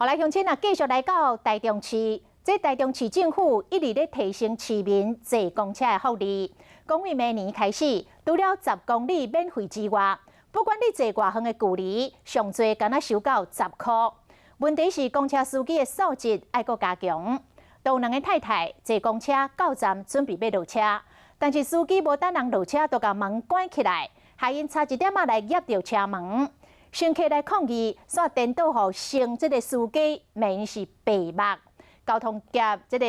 后来乡亲啊，继续来到台中市。这台中市政府一直咧提升市民坐公车的福利。讲为明年开始，除了10公里免费之外，不管你坐偌远的距离，上最敢若收到10块。问题是公车司机的素质爱搁加强。都有两个太太坐公车到站准备要落车，但是司机无等人落车，就把门关起来，害因差一点来压到车门。乘客来抗议，煞颠倒互乘这个司机明是白目。交通局接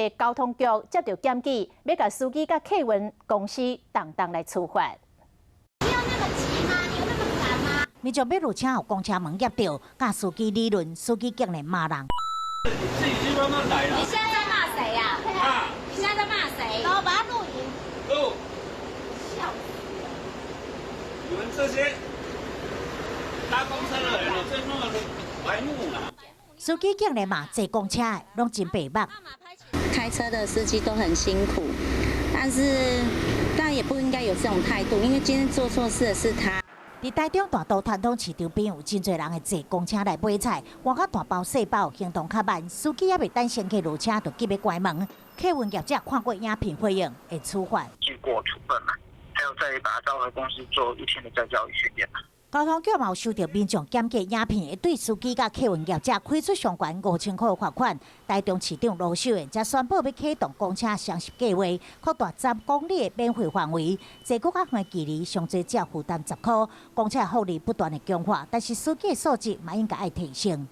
到检举，要甲司机甲客运公司当来处罚。你有那么急吗？你有那么赶吗？民众要落车，有公车门压到，甲司机理论，司机竟然骂人。自己去慢慢来啦。你现在在骂谁呀？啊！你现在在骂谁？然后把他录影。录。笑。你们这些搭公车的人，真的白目啦！司机竟然骂坐公车的，拢真白目。开车的司机都很辛苦，但是大家也不应该有这种态度，因为今天做错事的是他。伫台中大道传统市场边有真侪人会坐公车来买菜，换到大包细包，行动较慢，司机也未等乘客落车，就急要关门。客运业者看过影片回应，会处罚。经过处分嘛，还有再把他召回公司做1天的再教育训练嘛。交通局嘛有收到民众检举影片，会对司机甲客运业者开出上悬5000块罚款。台中市长卢秀燕则宣布要启动公车双十计划，扩大10公里的免费范围，坐较远的距离，上最只负担10块。公车福利不断的强化，但是司机的素质嘛应该爱提升。